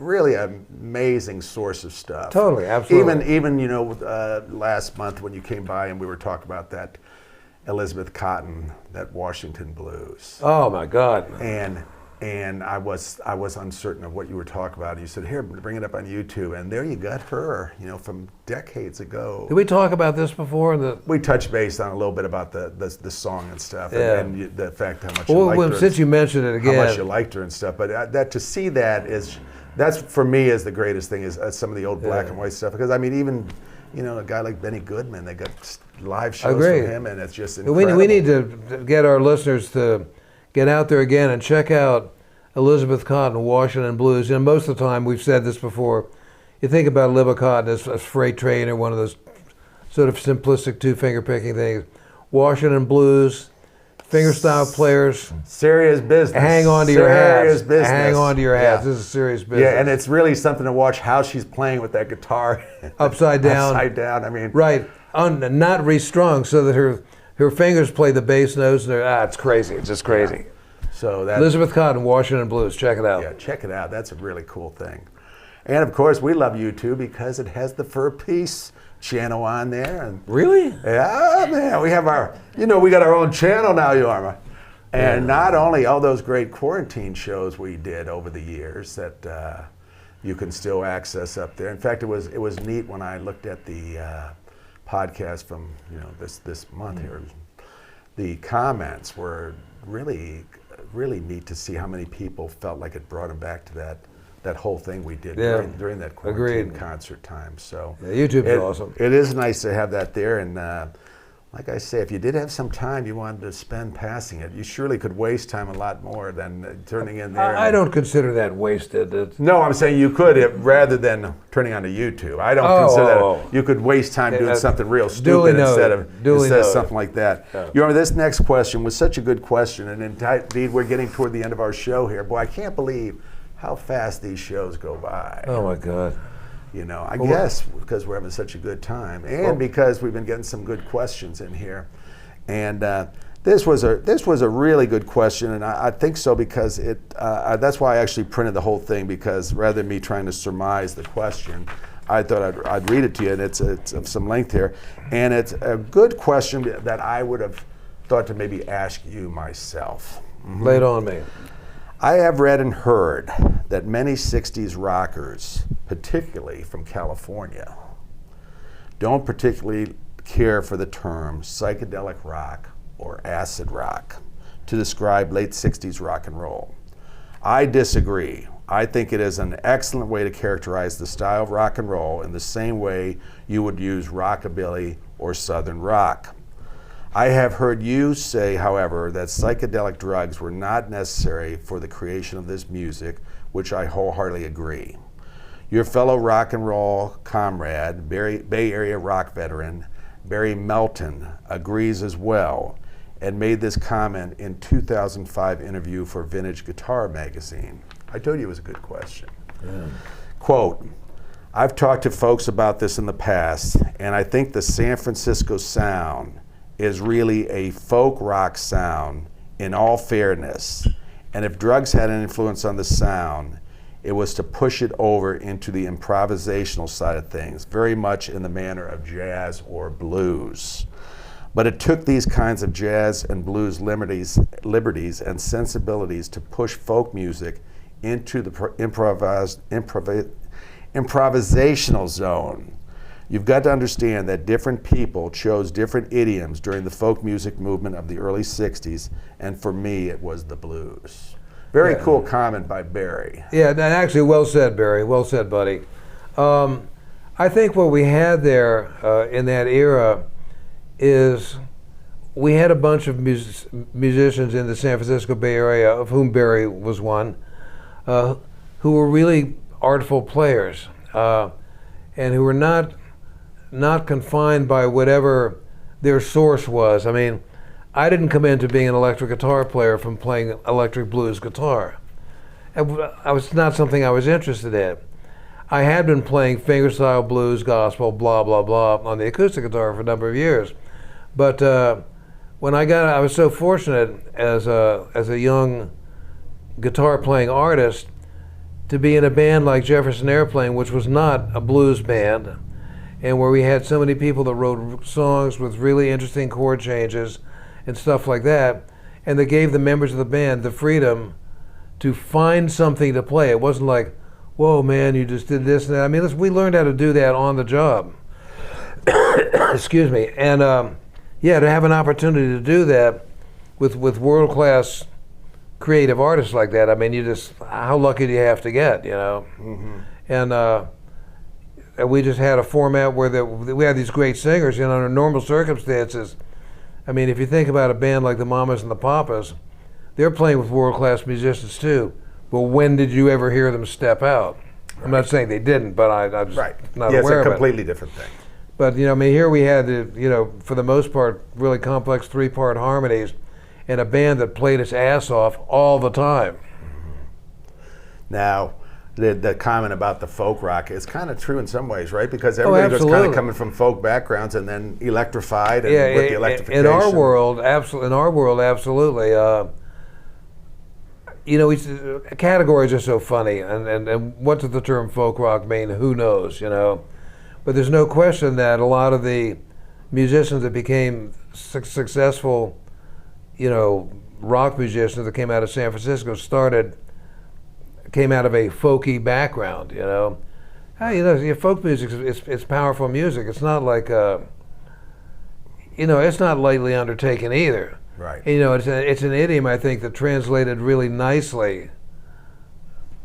really an amazing source of stuff. Totally, absolutely. Even you know, last month when you came by and we were talking about that Elizabeth Cotton, that Washington Blues. Oh my God. And I was uncertain of what you were talking about. You said, here, bring it up on YouTube, and there you got her, you know, from decades ago. Did we talk about this before? We touched base on a little bit about the song and stuff, Yeah. and the fact how much you Well, liked her. since you mentioned it again, how much you liked her and stuff. But that to see that's for me is the greatest thing is some of the old black and white stuff. Because I mean, even you know a guy like Benny Goodman, they got live shows Agreed. from him, and it's just incredible. we need to get our listeners to get out there again and check out Elizabeth Cotton, Washington Blues. And most of the time, we've said this before, you think about Elizabeth Cotton as a freight train or one of those sort of simplistic two-finger picking things. Washington Blues, fingerstyle players, serious business. hang on to your hats. Serious business. Hang on to your hats. Yeah. This is serious business. Yeah, and it's really something to watch how she's playing with that guitar. Upside down. Upside down. I mean, Right, not restrung so that her fingers play the bass notes. And it's crazy. It's just crazy. so that Elizabeth Cotton, Washington Blues. Check it out. yeah, check it out. That's a really cool thing. And of course, we love YouTube because it has the Fur Peace channel on there. And Really? yeah, man, we have we got our own channel now, Jorma. And not only all those great quarantine shows we did over the years that you can still access up there. In fact, it was neat when I looked at the podcast from this month here. The comments were really neat to see how many people felt like it brought them back to that whole thing we did during that quarantine Agreed. concert time. So Yeah, YouTube's awesome. It is nice to have that there, and like I say, if you did have some time you wanted to spend passing it, you surely could waste time a lot more than turning in there. I don't consider that wasted. No, I'm saying you could rather than turning onto YouTube. I don't consider that. You could waste time doing something real stupid instead of something like that. Yeah. You remember this next question was such a good question, and indeed we're getting toward the end of our show here. Boy, I can't believe how fast these shows go by. Oh my God. You know, I guess because we're having such a good time, and because we've been getting some good questions in here, and this was a really good question, and I think so because that's why I actually printed the whole thing, because rather than me trying to surmise the question, I thought I'd read it to you, and it's of some length here, and it's a good question that I would have thought to maybe ask you myself. Lay it on me. I have read and heard that many 60s rockers, particularly from California, don't particularly care for the term psychedelic rock or acid rock to describe late 60s rock and roll. I disagree. I think it is an excellent way to characterize the style of rock and roll in the same way you would use rockabilly or southern rock. I have heard you say, however, that psychedelic drugs were not necessary for the creation of this music, which I wholeheartedly agree. Your fellow rock and roll comrade, Bay Area rock veteran, Barry Melton, agrees as well, and made this comment in 2005 interview for Vintage Guitar magazine. I told you it was a good question. Yeah. Quote, I've talked to folks about this in the past, and I think the San Francisco sound is really a folk rock sound in all fairness. And if drugs had an influence on the sound, it was to push it over into the improvisational side of things, very much in the manner of jazz or blues. But it took these kinds of jazz and blues liberties and sensibilities to push folk music into the improvisational zone. You've got to understand that different people chose different idioms during the folk music movement of the early 60s, and for me, it was the blues. Very cool comment by Barry. Yeah, and actually, well said, Barry. Well said, buddy. I think what we had there in that era is we had a bunch of musicians in the San Francisco Bay Area, of whom Barry was one, who were really artful players, and who were not confined by whatever their source was. I mean, I didn't come into being an electric guitar player from playing electric blues guitar. It was not something I was interested in. I had been playing fingerstyle blues, gospel, blah, blah, blah, on the acoustic guitar for a number of years. But when I was so fortunate as a young guitar playing artist to be in a band like Jefferson Airplane, which was not a blues band, and where we had so many people that wrote songs with really interesting chord changes and stuff like that, and they gave the members of the band the freedom to find something to play. It wasn't like, whoa, man, you just did this and that. I mean, we learned how to do that on the job. Excuse me. And to have an opportunity to do that with world-class creative artists like that, I mean, how lucky do you have to get, you know? Mm-hmm. And we just had a format where we had these great singers, you know, under normal circumstances. I mean, if you think about a band like the Mamas and the Papas, they're playing with world-class musicians too. But when did you ever hear them step out? Right. I'm not saying they didn't, but I'm just not aware of it. It's a completely different thing. But, you know, I mean, here we had, you know, for the most part, really complex three-part harmonies and a band that played its ass off all the time. Now, the comment about the folk rock is kind of true in some ways, right? Because everybody was kind of coming from folk backgrounds and then electrified, and with the electrification. In our world, absolutely. You know, categories are so funny, and what does the term folk rock mean? Who knows, you know? But there's no question that a lot of the musicians that became successful, you know, rock musicians that came out of San Francisco came out of a folky background, you know. Hey, you know, folk music it's powerful music. It's not like, you know, it's not lightly undertaken either. Right. And, you know, it's an idiom, I think, that translated really nicely,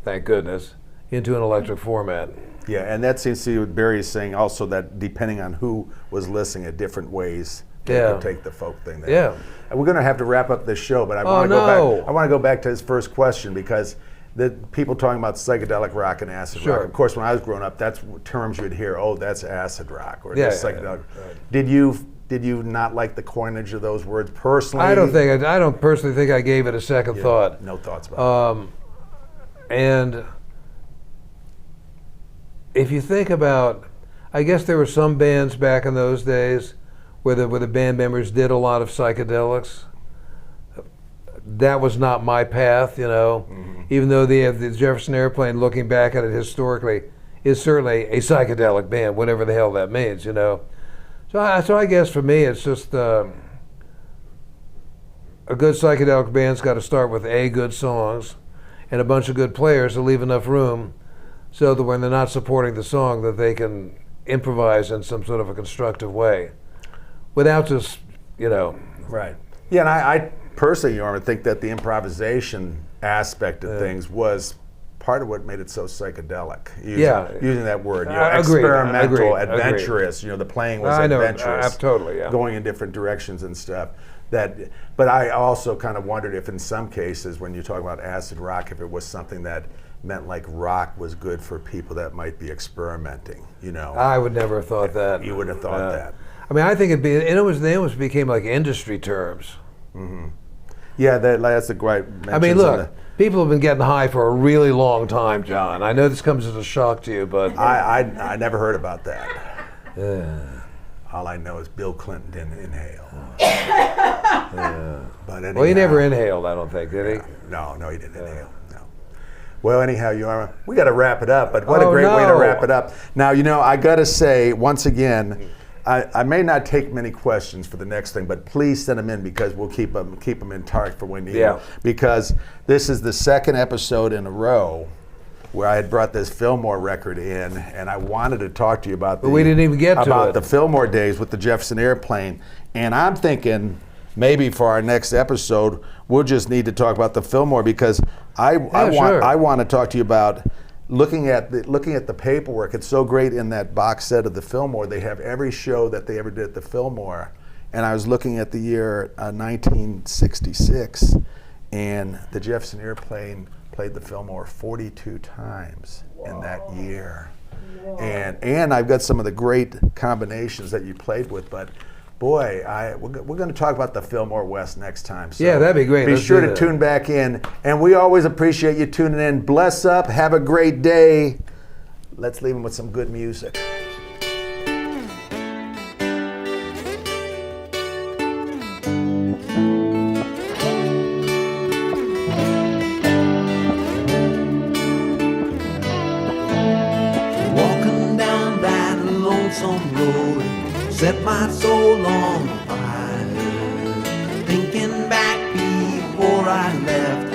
thank goodness, into an electric format. Yeah, and that seems to be what Barry is saying also, that depending on who was listening at different ways, they could take the folk thing there. Yeah. And we're going to have to wrap up this show, but I want to go back to his first question, because the people talking about psychedelic rock and acid rock. Of course, when I was growing up, that's terms you'd hear. Oh, that's acid rock, or that's psychedelic. Right. Did you not like the coinage of those words personally? I don't personally think I gave it a second thought. No thoughts about it. And if you think about, I guess there were some bands back in those days where the band members did a lot of psychedelics. That was not my path, you know. Mm-hmm. Even though the Jefferson Airplane, looking back at it historically, is certainly a psychedelic band, whatever the hell that means, you know. So I guess for me, it's just a good psychedelic band's got to start with good songs and a bunch of good players to leave enough room so that when they're not supporting the song, that they can improvise in some sort of a constructive way without just, you know. Right. Yeah, and I personally, Jorma, think that the improvisation aspect of things was part of what made it so psychedelic. Using that word, you know, experimental, adventurous. You know, the playing was adventurous. Totally, yeah. Going in different directions and stuff. But I also kind of wondered if, in some cases, when you talk about acid rock, if it was something that meant like rock was good for people that might be experimenting. You know, I would never have thought that. You wouldn't have thought that. I mean, I think it almost became like industry terms. Yeah, that's a great. I mean, look, people have been getting high for a really long time, John. I know this comes as a shock to you, but I never heard about that. yeah. All I know is Bill Clinton didn't inhale. But anyhow, Well, he never inhaled, I don't think, did he? No, he didn't inhale. No. Well, anyhow, Jorma, we got to wrap it up. But what a Oh, great way to no. wrap it up. Now, I got to say once again, I may not take many questions for the next thing, but please send them in because we'll keep them in target for when you. Yeah. Because this is the second episode in a row where I had brought this Fillmore record in, and I wanted to talk to you about But we didn't even get to about it. the Fillmore days with the Jefferson Airplane. And I'm thinking maybe for our next episode, we'll just need to talk about the Fillmore because I want to talk to you about looking at the paperwork. It's so great in that box set of the Fillmore. They have every show that they ever did at the Fillmore. And I was looking at the year 1966, and the Jefferson Airplane played the Fillmore 42 times in that year. And I've got some of the great combinations that you played with, but boy, we're going to talk about the Fillmore West next time. So Yeah, that'd be great. Be Let's sure do to that. tune back in, and we always appreciate you tuning in. Bless up, have a great day. Let's leave them with some good music. Walking down that lonesome road set my soul on fire. Thinking back before I left,